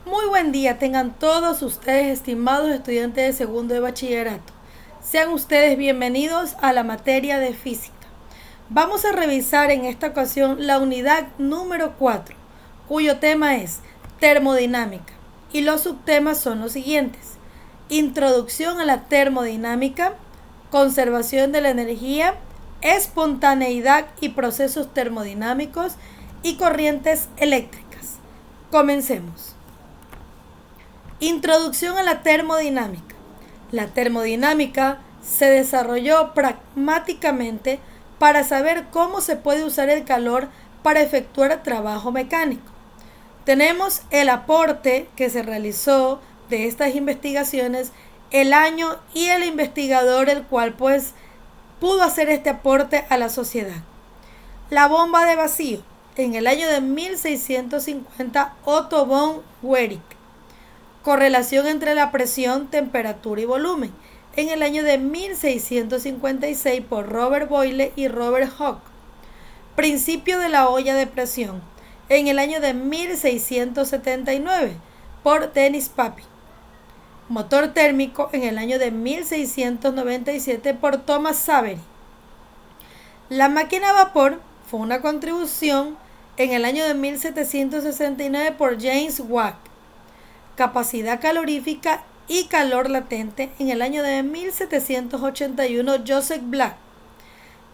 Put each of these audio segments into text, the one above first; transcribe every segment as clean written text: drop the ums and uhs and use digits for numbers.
Muy buen día tengan todos ustedes, estimados estudiantes de segundo de bachillerato. Sean ustedes bienvenidos a la materia de física. Vamos a revisar en esta ocasión la unidad número 4, cuyo tema es termodinámica. Y los subtemas son los siguientes: introducción a la termodinámica, conservación de la energía, espontaneidad y procesos termodinámicos y corrientes eléctricas. Comencemos. Introducción a la termodinámica. La termodinámica se desarrolló pragmáticamente para saber cómo se puede usar el calor para efectuar trabajo mecánico. Tenemos el aporte que se realizó de estas investigaciones, el año y el investigador el cual pudo hacer este aporte a la sociedad. La bomba de vacío. En el año de 1650, Otto von Guericke. Correlación entre la presión, temperatura y volumen. En el año de 1656 por Robert Boyle y Robert Hooke. Principio de la olla de presión. En el año de 1679 por Denis Papin. Motor térmico en el año de 1697 por Thomas Savery. La máquina a vapor fue una contribución en el año de 1769 por James Watt. Capacidad calorífica y calor latente en el año de 1781 Joseph Black.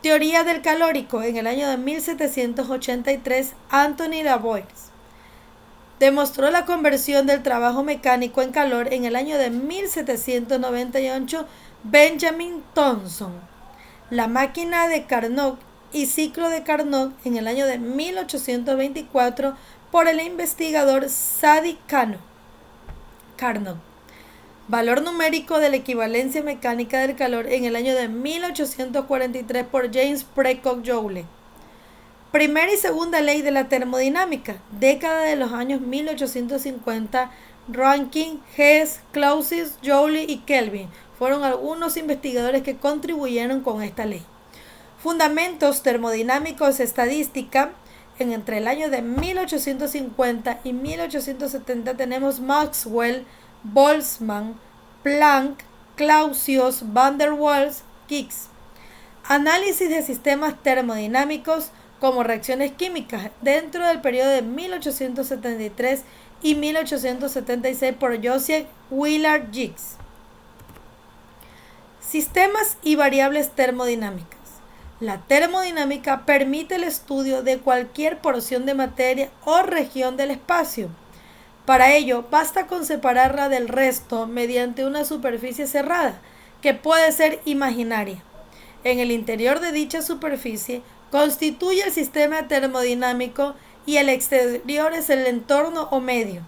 Teoría del calórico en el año de 1783 Anthony Lavoisier. Demostró la conversión del trabajo mecánico en calor en el año de 1798 Benjamin Thomson. La máquina de Carnot y ciclo de Carnot en el año de 1824 por el investigador Sadi Carnot. Valor numérico de la equivalencia mecánica del calor en el año de 1843 por James Precock Joule. Primera y segunda ley de la termodinámica, década de los años 1850, Rankine, Hess, Clausius, Joule y Kelvin fueron algunos investigadores que contribuyeron con esta ley. Fundamentos termodinámicos estadística. Entre el año de 1850 y 1870 tenemos Maxwell, Boltzmann, Planck, Clausius, van der Waals, Gibbs. Análisis de sistemas termodinámicos como reacciones químicas dentro del periodo de 1873 y 1876 por Joseph Willard Gibbs. Sistemas y variables termodinámicas. La termodinámica permite el estudio de cualquier porción de materia o región del espacio. Para ello, basta con separarla del resto mediante una superficie cerrada, que puede ser imaginaria. En el interior de dicha superficie constituye el sistema termodinámico y el exterior es el entorno o medio.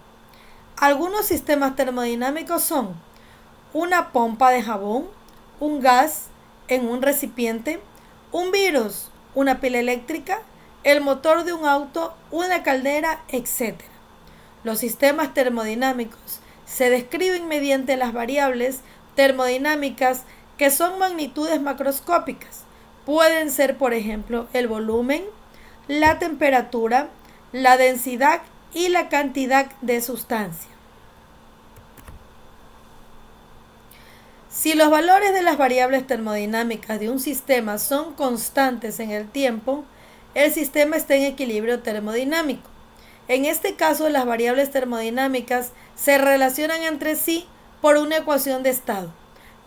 Algunos sistemas termodinámicos son una pompa de jabón, un gas en un recipiente, un virus, una pila eléctrica, el motor de un auto, una caldera, etc. Los sistemas termodinámicos se describen mediante las variables termodinámicas que son magnitudes macroscópicas. Pueden ser, por ejemplo, el volumen, la temperatura, la densidad y la cantidad de sustancia. Si los valores de las variables termodinámicas de un sistema son constantes en el tiempo, el sistema está en equilibrio termodinámico. En este caso, las variables termodinámicas se relacionan entre sí por una ecuación de estado.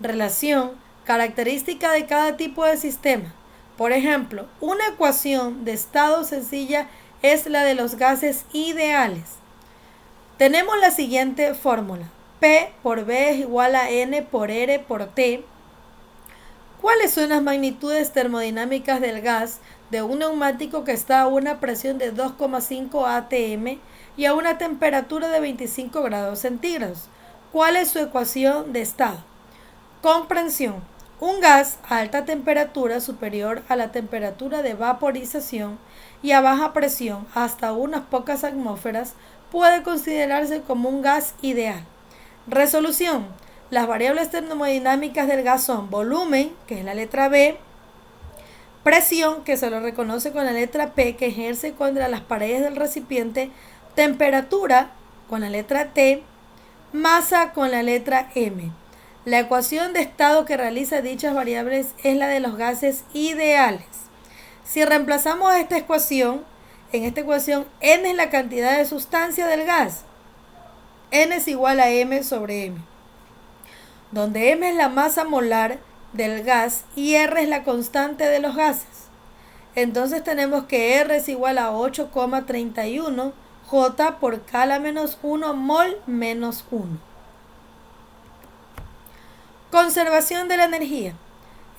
Relación característica de cada tipo de sistema. Por ejemplo, una ecuación de estado sencilla es la de los gases ideales. Tenemos la siguiente fórmula. P por B es igual a N por R por T. ¿Cuáles son las magnitudes termodinámicas del gas de un neumático que está a una presión de 2,5 atm y a una temperatura de 25 grados centígrados? ¿Cuál es su ecuación de estado? Comprensión. Un gas a alta temperatura superior a la temperatura de vaporización y a baja presión hasta unas pocas atmósferas puede considerarse como un gas ideal. Resolución. Las variables termodinámicas del gas son volumen, que es la letra B, presión, que se lo reconoce con la letra P, que ejerce contra las paredes del recipiente, temperatura, con la letra T, masa con la letra M. La ecuación de estado que realiza dichas variables es la de los gases ideales. Si reemplazamos esta ecuación, en esta ecuación N es la cantidad de sustancia del gas. N es igual a M sobre M, donde M es la masa molar del gas y R es la constante de los gases. Entonces tenemos que R es igual a 8,31 J por K menos 1 mol menos 1. Conservación de la energía.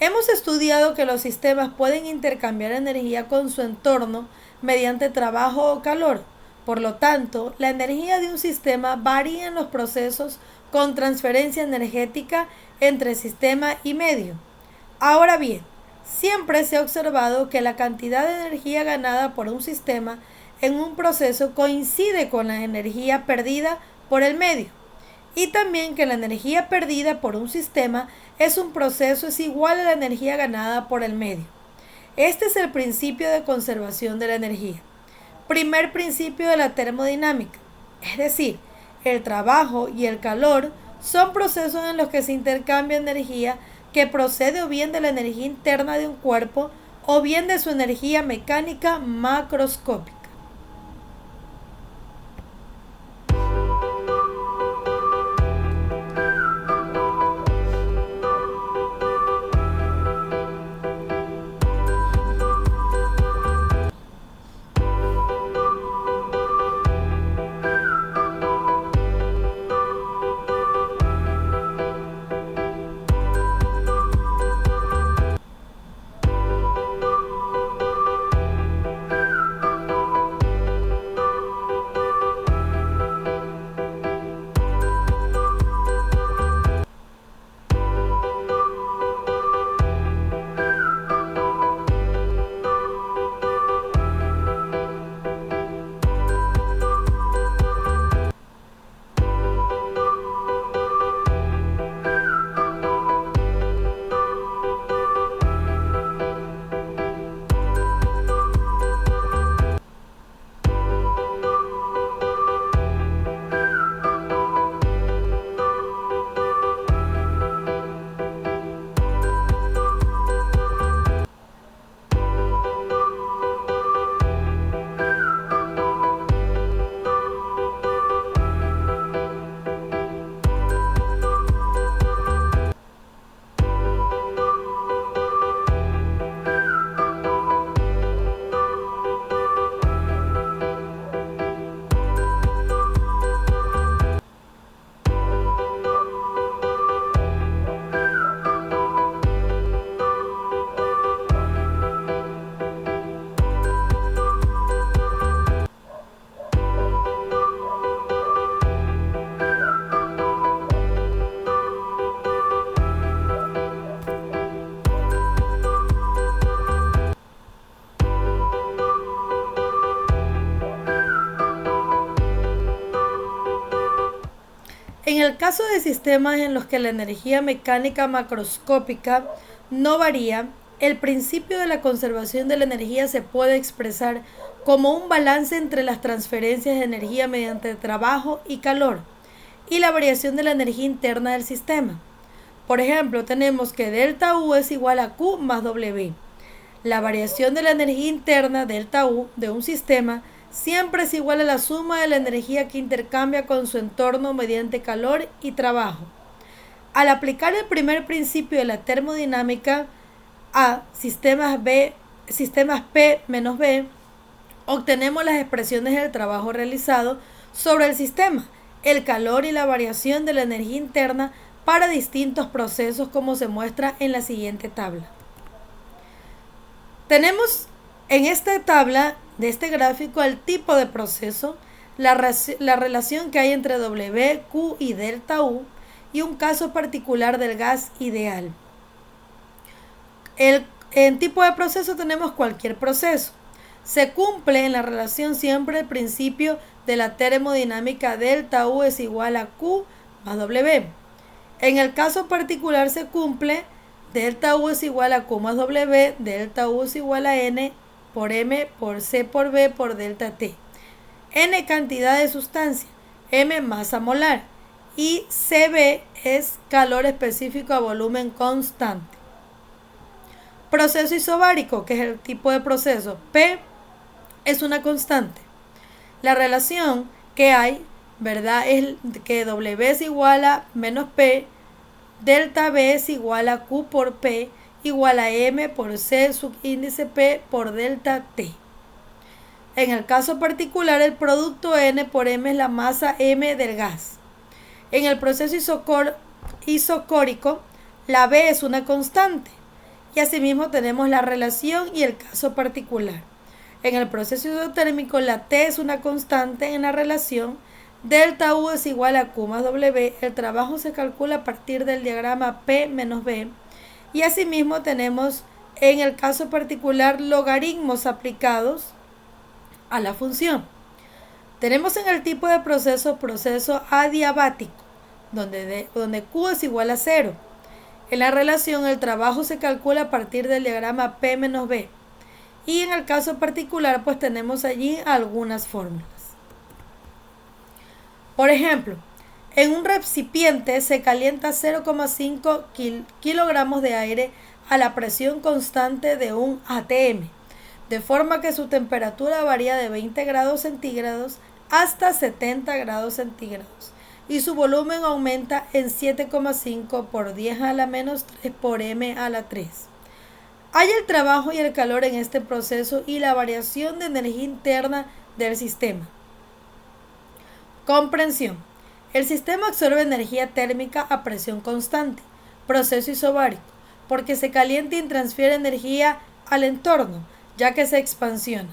Hemos estudiado que los sistemas pueden intercambiar energía con su entorno mediante trabajo o calor. Por lo tanto, la energía de un sistema varía en los procesos con transferencia energética entre sistema y medio. Ahora bien, siempre se ha observado que la cantidad de energía ganada por un sistema en un proceso coincide con la energía perdida por el medio, y también que la energía perdida por un sistema es igual a la energía ganada por el medio. Este es el principio de conservación de la energía. Primer principio de la termodinámica, es decir, el trabajo y el calor son procesos en los que se intercambia energía que procede o bien de la energía interna de un cuerpo o bien de su energía mecánica macroscópica. En el caso de sistemas en los que la energía mecánica macroscópica no varía, el principio de la conservación de la energía se puede expresar como un balance entre las transferencias de energía mediante trabajo y calor y la variación de la energía interna del sistema. Por ejemplo, tenemos que delta U es igual a Q más W. La variación de la energía interna, delta U, de un sistema siempre es igual a la suma de la energía que intercambia con su entorno mediante calor y trabajo. Al aplicar el primer principio de la termodinámica a sistemas P menos B, obtenemos las expresiones del trabajo realizado sobre el sistema, el calor y la variación de la energía interna para distintos procesos, como se muestra en la siguiente tabla. Tenemos en esta tabla de este gráfico el tipo de proceso, la relación que hay entre W, Q y delta U y un caso particular del gas ideal. En tipo de proceso tenemos cualquier proceso. Se cumple en la relación siempre el principio de la termodinámica, delta U es igual a Q más W. En el caso particular se cumple delta U es igual a Q más W, delta U es igual a N por M por C por B por delta T. N cantidad de sustancia. M masa molar y CB es calor específico a volumen constante. Proceso isobárico, que es el tipo de proceso, P es una constante. La relación que hay, ¿verdad?, es que W es igual a menos P, delta B es igual a Q por P, igual a M por C subíndice P por delta T. En el caso particular, el producto N por M es la masa M del gas. En el proceso isocórico, la B es una constante. Y asimismo tenemos la relación y el caso particular. En el proceso isotérmico, la T es una constante en la relación. Delta U es igual a Q más W. El trabajo se calcula a partir del diagrama P menos B. Y asimismo tenemos en el caso particular logaritmos aplicados a la función. Tenemos en el tipo de proceso adiabático, donde Q es igual a 0. En la relación el trabajo se calcula a partir del diagrama P menos B. Y en el caso particular pues tenemos allí algunas fórmulas. Por ejemplo, en un recipiente se calienta 0,5 kilogramos de aire a la presión constante de un atm, de forma que su temperatura varía de 20 grados centígrados hasta 70 grados centígrados y su volumen aumenta en 7,5 por 10 a la menos 3 por m a la 3. Hay el trabajo y el calor en este proceso y la variación de energía interna del sistema. Comprensión. El sistema absorbe energía térmica a presión constante, proceso isobárico, porque se calienta y transfiere energía al entorno, ya que se expansiona.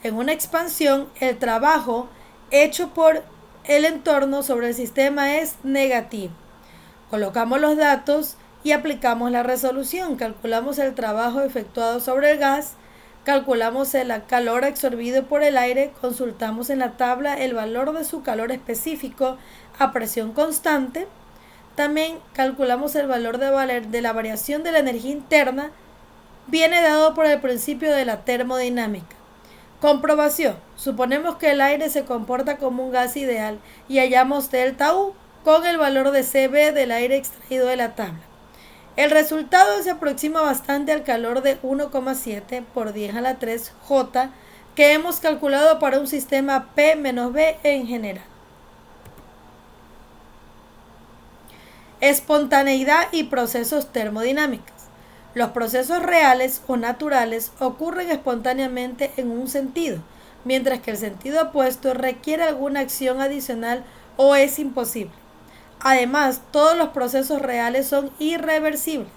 En una expansión, el trabajo hecho por el entorno sobre el sistema es negativo. Colocamos los datos y aplicamos la resolución. Calculamos el trabajo efectuado sobre el gas, calculamos el calor absorbido por el aire, consultamos en la tabla el valor de su calor específico a presión constante. También calculamos el valor de la variación de la energía interna, viene dado por el principio de la termodinámica. Comprobación. Suponemos que el aire se comporta como un gas ideal y hallamos delta U con el valor de CB del aire extraído de la tabla. El resultado se aproxima bastante al calor de 1,7 por 10 a la 3 J que hemos calculado para un sistema P menos B en general. Espontaneidad y procesos termodinámicos. Los procesos reales o naturales ocurren espontáneamente en un sentido, mientras que el sentido opuesto requiere alguna acción adicional o es imposible. Además, todos los procesos reales son irreversibles.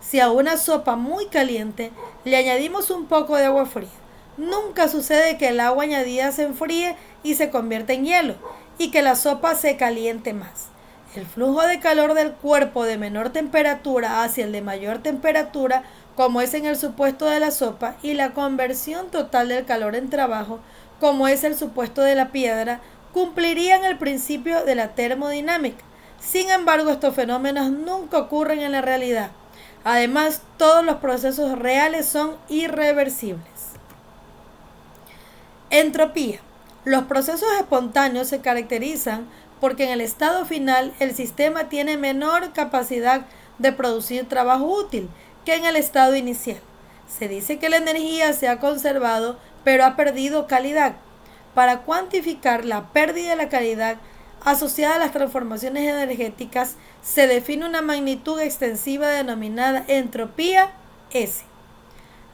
Si a una sopa muy caliente le añadimos un poco de agua fría, nunca sucede que el agua añadida se enfríe y se convierta en hielo, y que la sopa se caliente más. El flujo de calor del cuerpo de menor temperatura hacia el de mayor temperatura, como es en el supuesto de la sopa, y la conversión total del calor en trabajo, como es el supuesto de la piedra, cumplirían el principio de la termodinámica. Sin embargo, estos fenómenos nunca ocurren en la realidad. Además, todos los procesos reales son irreversibles. Entropía. Los procesos espontáneos se caracterizan porque en el estado final el sistema tiene menor capacidad de producir trabajo útil que en el estado inicial. Se dice que la energía se ha conservado, pero ha perdido calidad. Para cuantificar la pérdida de la calidad asociada a las transformaciones energéticas, se define una magnitud extensiva denominada entropía S.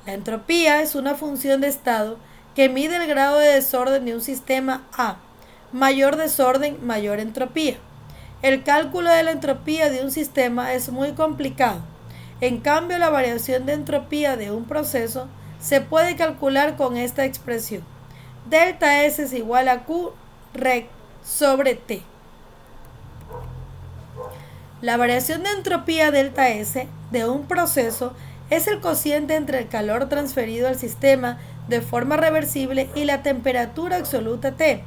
La entropía es una función de estado que mide el grado de desorden de un sistema A. Mayor desorden, mayor entropía. El cálculo de la entropía de un sistema es muy complicado. En cambio, la variación de entropía de un proceso se puede calcular con esta expresión. Delta S es igual a Q rect sobre T. La variación de entropía delta S de un proceso es el cociente entre el calor transferido al sistema de forma reversible y la temperatura absoluta T,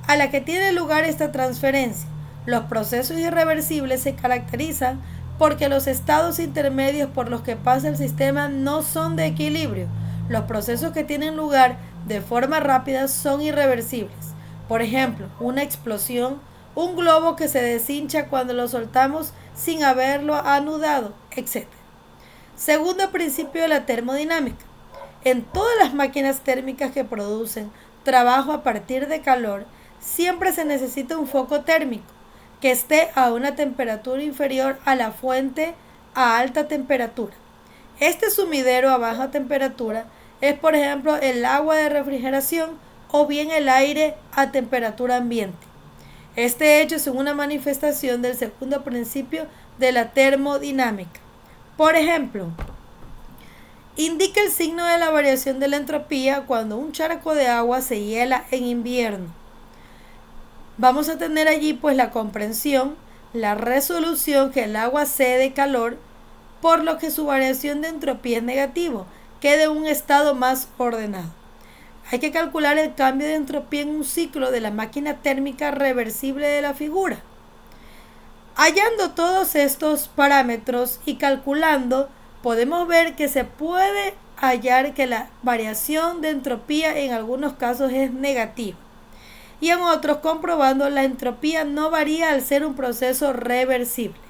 a la que tiene lugar esta transferencia. Los procesos irreversibles se caracterizan porque los estados intermedios por los que pasa el sistema no son de equilibrio. Los procesos que tienen lugar de forma rápida son irreversibles. Por ejemplo, una explosión un globo que se deshincha cuando lo soltamos sin haberlo anudado, etc. Segundo principio de la termodinámica. En todas las máquinas térmicas que producen trabajo a partir de calor, siempre se necesita un foco térmico que esté a una temperatura inferior a la fuente a alta temperatura. Este sumidero a baja temperatura es, por ejemplo, el agua de refrigeración o bien el aire a temperatura ambiente. Este hecho es una manifestación del segundo principio de la termodinámica. Por ejemplo, indica el signo de la variación de la entropía cuando un charco de agua se hiela en invierno. Vamos a tener allí pues la comprensión, la resolución que el agua cede calor, por lo que su variación de entropía es negativo, queda en un estado más ordenado. Hay que calcular el cambio de entropía en un ciclo de la máquina térmica reversible de la figura. Hallando todos estos parámetros y calculando, podemos ver que se puede hallar que la variación de entropía en algunos casos es negativa y en otros comprobando la entropía no varía al ser un proceso reversible.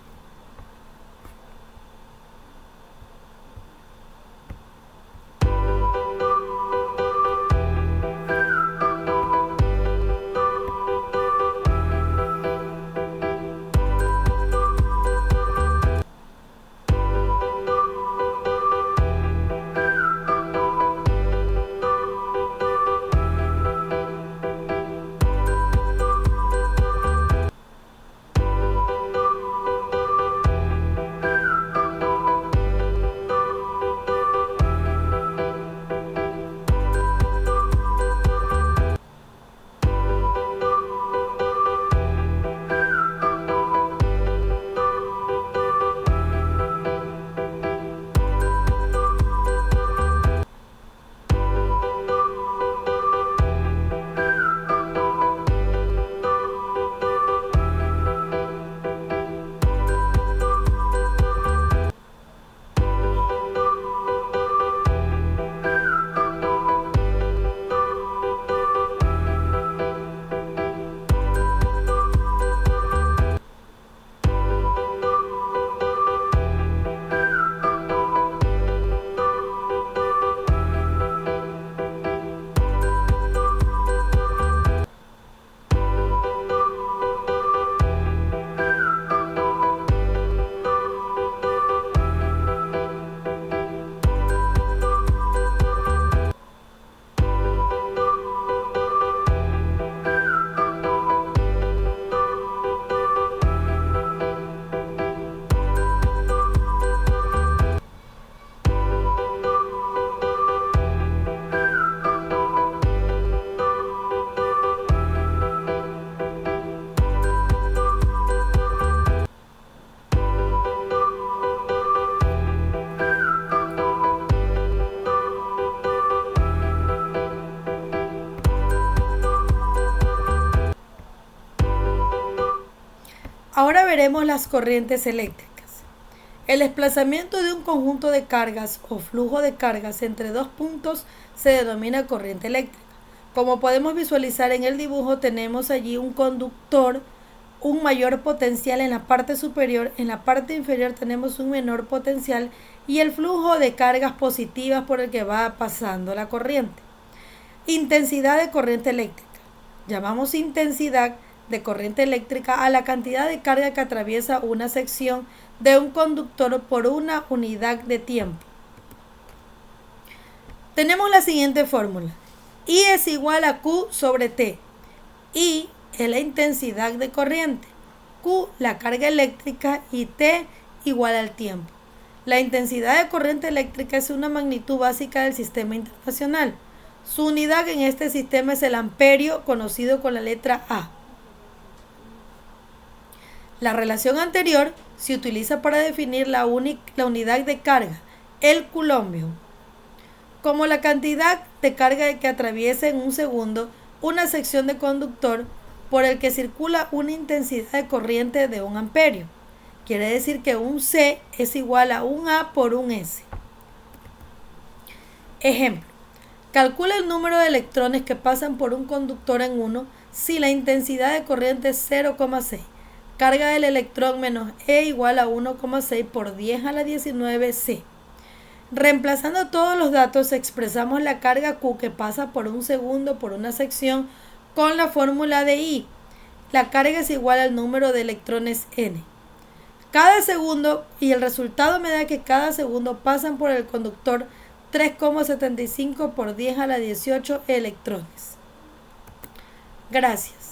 Ahora veremos las corrientes eléctricas. El desplazamiento de un conjunto de cargas o flujo de cargas entre dos puntos se denomina corriente eléctrica. Como podemos visualizar en el dibujo, tenemos allí un conductor, un mayor potencial en la parte superior, en la parte inferior tenemos un menor potencial y el flujo de cargas positivas por el que va pasando la corriente. Intensidad de corriente eléctrica. Llamamos intensidad de corriente eléctrica a la cantidad de carga que atraviesa una sección de un conductor por una unidad de tiempo. Tenemos la siguiente fórmula. I es igual a Q sobre T. I es la intensidad de corriente, Q la carga eléctrica y T igual al tiempo. La intensidad de corriente eléctrica es una magnitud básica del sistema internacional. Su unidad en este sistema es el amperio, conocido con la letra A. La relación anterior se utiliza para definir la unidad de carga, el culombio, como la cantidad de carga que atraviesa en un segundo una sección de conductor por el que circula una intensidad de corriente de 1 amperio. Quiere decir que un C es igual a un A por un S. Ejemplo. Calcula el número de electrones que pasan por un conductor en 1 si la intensidad de corriente es 0,6. Carga del electrón menos E igual a 1,6 por 10 a la 19 C. Reemplazando todos los datos, expresamos la carga Q que pasa por un segundo por una sección con la fórmula de I. La carga es igual al número de electrones N. Cada segundo, y el resultado me da que cada segundo pasan por el conductor 3,75 por 10 a la 18 electrones. Gracias.